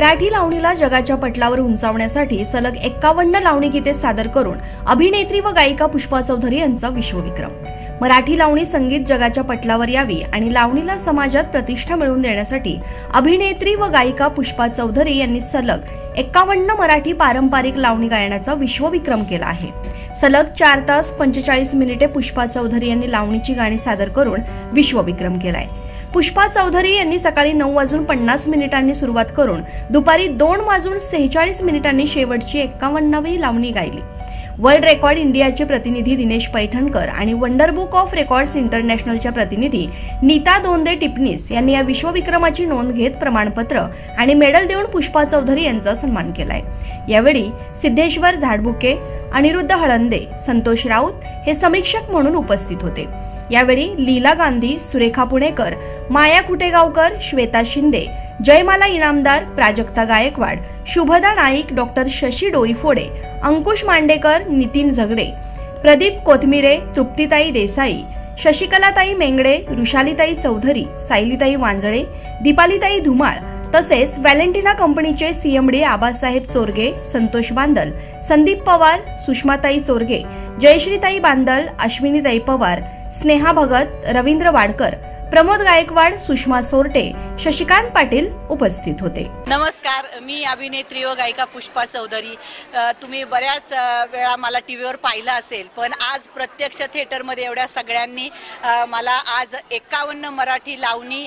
मराठी लावणीला जगाच्या पटलावर उंचावण्यासाठी सलग 51 लावणी गीते सादर करून अभिनेत्री व गायिका पुष्पा चौधरी यांचा विश्वविक्रम। मराठी लावणी संगीत जगाच्या पटलावर यावी आणि लावणीला समाजात प्रतिष्ठा मिळवून देण्यासाठी अभिनेत्री व गायिका पुष्पा चौधरी यांनी सलग 51 मराठी पारंपरिक लावणी गायनाचा विश्वविक्रम केला आहे। सलग 4 तास 45 मिनिटे पुष्पा चौधरी यांनी लावणीची गाणी सादर करून विश्वविक्रम केलाय। पुष्पा चौधरी यांनी सकाळी 9:50 सुरुवात करून दुपारी 2:46 शेवटची 51वी लावणी गायली। वर्ल्ड रेकॉर्ड इंडियाचे प्रतिनिधी दिनेश पैठणकर आणि वंडर बुक ऑफ रेकॉर्ड्स इंटरनॅशनलच्या प्रतिनिधी नीता दोंदे टिपणीस यांनी या विश्वविक्रमाची नोंद घेत प्रमाणपत्र आणि मेडल देऊन पुष्पा चौधरी यांचा सन्मान केलाय। यावेळी सिद्धेश्वर झाडबुके, अनिरुद्ध हळंदे, संतोष राऊत हे समीक्षक म्हणून उपस्थित होते। यावेळी लीला गांधी, सुरेखा पुणेकर, माया कुटेगावकर, श्वेता शिंदे, जयमाला इनामदार, प्राजक्ता गायकवाड, शुभदा नाईक, डॉक्टर शशी डोईफोडे, अंकुश मांडेकर, नितीन झगडे, प्रदीप कोथमिरे, तृप्तीताई देसाई, शशिकलाताई मेंगडे, रुशालीताई चौधरी, सायलीताई वांजळे, दीपालीताई धुमाळ तसेच व्हॅलेंटिना कंपनीचे सीएमडी आबासाहेब चोरगे, संतोष बांदल, संदीप पवार, सुषमाताई चोरगे, जयश्रीताई बांदल, अश्विनीताई पवार, स्नेहा भगत, रवींद्र वाडकर, प्रमोद गायकवाड, सुषमा सोरटे, शशिकांत पाटील उपस्थित होते। नमस्कार, मी अभिनेत्री व गायिका पुष्पा चौधरी। तुम्ही बऱ्याच वेळा मला टीव्हीवर पाहिलं असेल, पण आज प्रत्यक्ष थिएटरमध्ये एवढ्या सगळ्यांनी मला आज 51 मराठी लावणी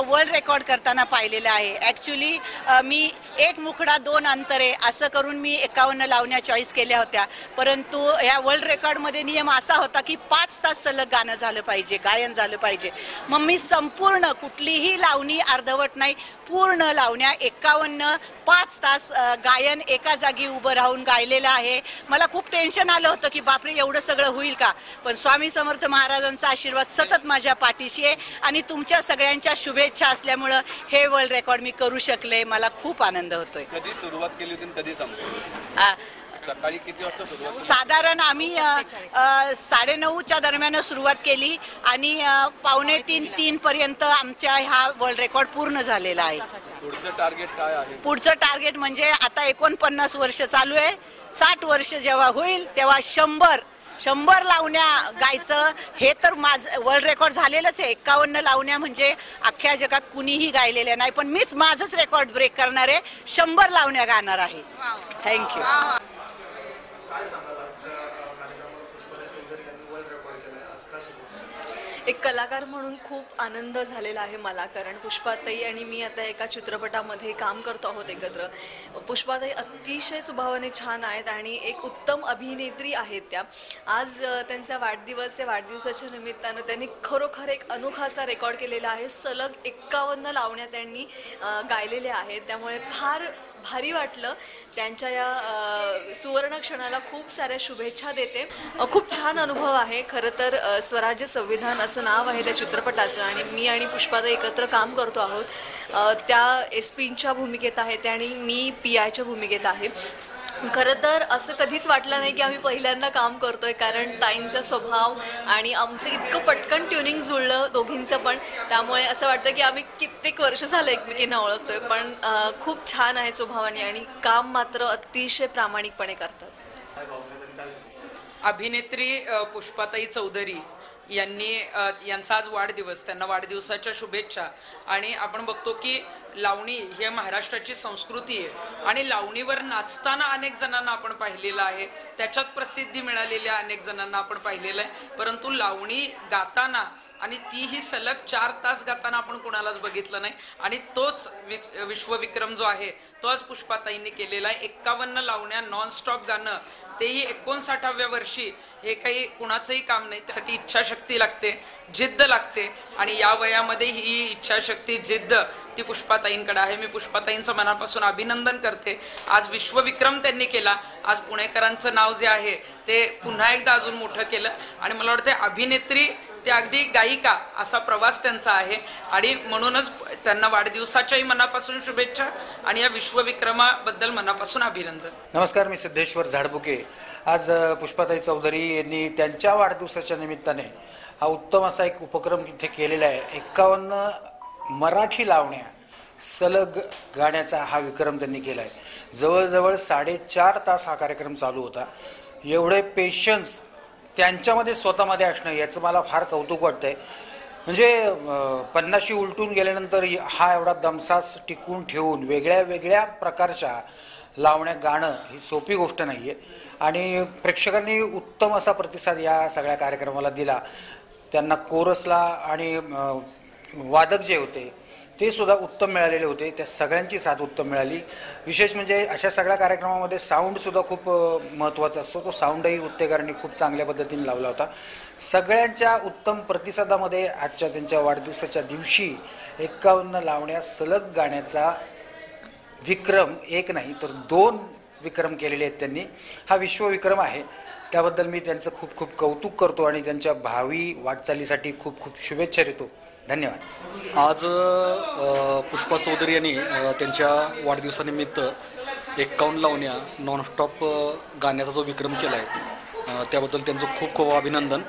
वर्ल्ड रेकॉर्ड करताना पाहिलेलं आहे। ॲक्च्युली मी एक मुखडा 2 अंतरे असं करून मी 51 लावण्या चॉईस केल्या होत्या, परंतु या वर्ल्ड रेकॉर्डमध्ये नियम असा होता की 5 तास सलग गाणं झालं पाहिजे, गायन झालं पाहिजे। मग मी संपूर्ण कुठलीही लावणी अर्धवट नाही, पूर्ण लावण्या 51 5 तास गायन एका जागी उभं राहून गायलेलं आहे। मला खूप टेन्शन आलं होतं की बापरे एवढं सगळं होईल का, पण स्वामी समर्थ महाराजांचा आशीर्वाद सतत माझ्या पाठीशी आहे आणि तुमच्या सगळ्यांच्या शुभेच्छा असल्यामुळे हे वर्ल्ड रेकॉर्ड मी करू शकले। मला खूप आनंद होतोय। कधी सुरुवात केली होती, कधी संपली? सकाळी किती वाजता सुरुवात? साधारण आम्ही 9:30च्या दरम्यान सुरुवात केली आणि 2:45-3 पर्यंत आमच्या हा वर्ल्ड रेकॉर्ड पूर्ण झालेला आहे। पुढचं टार्गेट काय आहे? पुढचं टार्गेट म्हणजे आता 49 वर्ष चालू आहे, 60 वर्ष जेव्हा होईल तेव्हा 100 लावण्या गायचं। हे तर माझं वर्ल्ड रेकॉर्ड झालेलंच आहे। 51 लावण्या म्हणजे अख्ख्या जगात कुणीही गायलेल्या नाही, पण मीच माझंच रेकॉर्ड ब्रेक करणार आहे, 100 लावण्या गाणार आहे। थँक्यू। एक कलाकार म्हणून खूप आनंद झालेला आहे मला, कारण पुष्पाताई आणि मी आता एका चित्रपटामध्ये काम करतो आहोत एकत्र। पुष्पाताई अतिशय स्वभावाने छान आहेत आणि एक उत्तम अभिनेत्री आहेत त्या। आज त्यांचा वाढदिवस आहे, वाढदिवसाच्या निमित्तानं त्यांनी खरोखर एक अनोखा असा रेकॉर्ड केलेला आहे। सलग 51 लावण्या त्यांनी गायलेल्या आहेत, त्यामुळे फार भारी वाटलं। त्यांच्या या सुवर्ण क्षणाला खूप साऱ्या शुभेच्छा देते। खूप छान अनुभव आहे। खरं तर स्वराज्य संविधान असं नाव आहे त्या चित्रपटाचं आणि मी आणि पुष्पाताई एकत्र काम करतो आहोत। त्या एसपींच्या भूमिकेत आहेत आणि मी पीआयच्या भूमिकेत आहे। खरं तर असं कधीच वाटलं नाही की आम्ही पहिल्यांदा काम करतोय, कारण ताईंचा स्वभाव आणि आमचं इतकं पटकन ट्युनिंग जुळलं दोघींचं पण, त्यामुळे असं वाटतं की आम्ही कित्येक वर्ष झालं एकमेकींना ओळखतोय। पण खूप छान आहे स्वभावाने आणि काम मात्र अतिशय प्रामाणिकपणे करतात। अभिनेत्री पुष्पाताई चौधरी यांचा आज वाढदिवस, त्यांना वाढदिवसाच्या शुभेच्छा। आणि आपण बघतो की लावणी ही महाराष्ट्राची संस्कृती आहे आणि लावणीवर नाचताना अनेक जणांना आपण पाहिलेलं आहे, त्याच्यात प्रसिद्धी मिळालेल्या अनेक जणांना आपण पाहिलेलं आहे, परंतु लावणी गाताना आणि तीही सलग 4 तास गाताना आपण कोणालाच बघितलं नाही। आणि तोच विश्वविक्रम जो आहे तो आज पुष्पाताईंनी केलेला आहे। 51 लावण्या नॉनस्टॉप गाणं, तेही 59व्या वर्षी। हे काही कुणाचंही काम नाही, त्यासाठी इच्छाशक्ती लागते, जिद्द लागते आणि या वयामध्ये ही इच्छाशक्ती, जिद्द ती पुष्पाताईंकडे आहे। मी पुष्पाताईंचं मनापासून अभिनंदन करते। आज विश्वविक्रम त्यांनी केला, आज पुणेकरांचं नाव जे आहे ते पुन्हा एकदा अजून मोठं केलं आणि मला वाटतं अभिनेत्री ते अगदी गायिका असा प्रवास त्यांचा आहे आणि म्हणूनच त्यांना वाढदिवसाच्याही मनापासून शुभेच्छा आणि या विश्वविक्रमाबद्दल मनापासून अभिनंदन। नमस्कार, मी सिद्धेश्वर झाडबुके। आज पुष्पाताई चौधरी यांनी त्यांच्या वाढदिवसाच्या निमित्ताने हा उत्तम असा एक उपक्रम इथे केलेला आहे। 51 मराठी लावण्या सलग गाण्याचा हा विक्रम त्यांनी केला आहे। जवळजवळ 4.5 तास हा कार्यक्रम चालू होता। एवढे पेशन्स त्यांच्यामध्ये स्वतःमध्ये असणं याचं मला फार कौतुक वाटतं आहे। म्हणजे 50शी उलटून गेल्यानंतर हा एवढा दमसास टिकून ठेवून वेगळ्या वेगळ्या प्रकारच्या लावण्या गाणं ही सोपी गोष्ट नाही आहे आणि प्रेक्षकांनी उत्तम असा प्रतिसाद या सगळ्या कार्यक्रमाला दिला। त्यांना कोरसला आणि वादक जे होते ते सुद्धा उत्तम मिळालेले होते। त्या सगळ्यांची साथ उत्तम मिळाली। विशेष म्हणजे अशा सगळ्या कार्यक्रमामध्ये साऊंडसुद्धा खूप महत्त्वाचा असतो। तो साऊंडही उत्तेकरांनी खूप चांगल्या पद्धतीने लावला होता। सगळ्यांच्या उत्तम प्रतिसादामध्ये आजच्या त्यांच्या वाढदिवसाच्या दिवशी 51 लावण्या सलग गाण्याचा विक्रम एक नाही तर 2 विक्रम केलेले आहेत त्यांनी। हा विश्वविक्रम आहे। त्याबद्दल मी त्यांचं खूप खूप कौतुक करतो आणि त्यांच्या भावी वाटचालीसाठी खूप खूप शुभेच्छा देतो। धन्यवाद। आज पुष्पा चौधरी यांनी त्यांच्या वाढदिवसानिमित्त 51 लावण्या नॉनस्टॉप गाण्याचा जो विक्रम केला आहे त्याबद्दल त्यांचं खूप खूप अभिनंदन।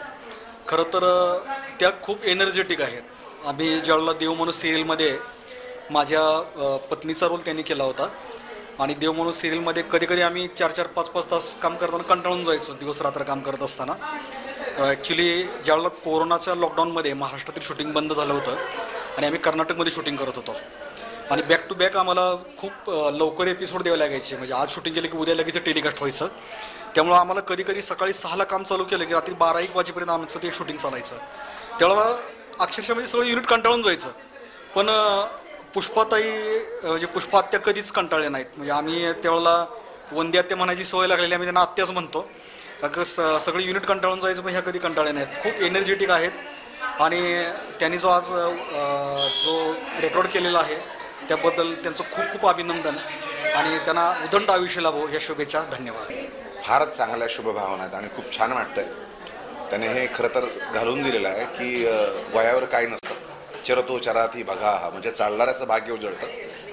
खरं तर त्या खूप एनर्जेटिक आहेत। आम्ही ज्यावेळेला देव म्हणून सिरियलमध्ये माझ्या पत्नीचा रोल त्यांनी केला होता आणि देव म्हणून सिरियलमध्ये कधी कधी आम्ही 4-4, 5-5 तास काम करताना कंटाळून जायचो दिवस रात्र काम करत असताना। ॲक्च्युली ज्यावेळेला कोरोनाच्या लॉकडाऊनमध्ये महाराष्ट्रातील शूटिंग बंद झालं होतं आणि आम्ही कर्नाटकमध्ये शूटिंग करत होतो आणि बॅक टू बॅक आम्हाला खूप लवकर एपिसोड द्यावे लागायचे। म्हणजे आज शूटिंग केलं की उद्या लगेच टेलिकास्ट व्हायचं। त्यामुळं आम्हाला कधी कधी सकाळी 6ला काम चालू केलं की रात्री 12-1 वाजेपर्यंत आमचं ते शूटिंग चालायचं। त्यावेळेला अक्षरशः म्हणजे सगळं युनिट कंटाळून जायचं। पण पुष्पाताई म्हणजे पुष्पा आत्या कधीच कंटाळले नाहीत। म्हणजे आम्ही त्यावेळेला वंदे आत्या म्हणायची सवय लागलेली, आम्ही त्यांना आत्याच म्हणतो। सगळे युनिट कंटाळून जायचं पण ह्या कधी कंटाळले नाहीत। खूप एनर्जेटिक आहेत आणि त्यांनी जो आज जो रेकॉर्ड केलेला आहे त्याबद्दल त्यांचं खूप खूप अभिनंदन आणि त्यांना उदंड आयुष्य लाभो या शुभेच्छा। धन्यवाद। फारच चांगल्या शुभभावना आहेत आणि खूप छान वाटतंय। त्याने हे खरं तर घालून दिलेलं आहे की वयावर काही नसतं, चरतो चराती बघा हा, म्हणजे चालणाऱ्याचं भाग्य उजळतं,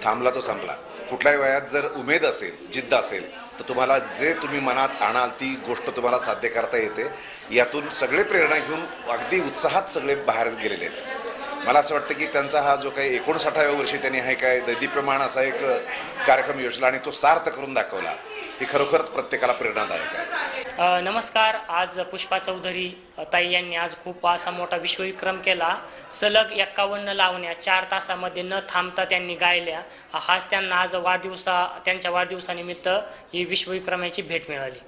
थांबला तो संपला। कुठल्याही वयात जर उमेद असेल, जिद्द असेल तर तुम्हाला जे तुम्ही मनात आणाल ती गोष्ट तुम्हाला साध्य करता येते। यातून सगळे प्रेरणा घेऊन अगदी उत्साहात सगळे बाहेर गेलेले आहेत। मला असं वाटतं की त्यांचा हा जो काही 59व्या वर्षी त्यांनी हा काय दैदिप्यमान असा एक कार्यक्रम योजला आणि तो सार्थ करून दाखवला, हे खरोखरच प्रत्येकाला प्रेरणादायक आहे। नमस्कार। आज पुष्पा चौधरी ताई यांनी आज खूप असा मोठा विश्वविक्रम केला। सलग 51 लावण्या 4 तासामध्ये न थांबता त्यांनी गायल्या। हाच त्यांना आज त्यांच्या वाढदिवसानिमित्त ही विश्वविक्रमाची भेट मिळाली।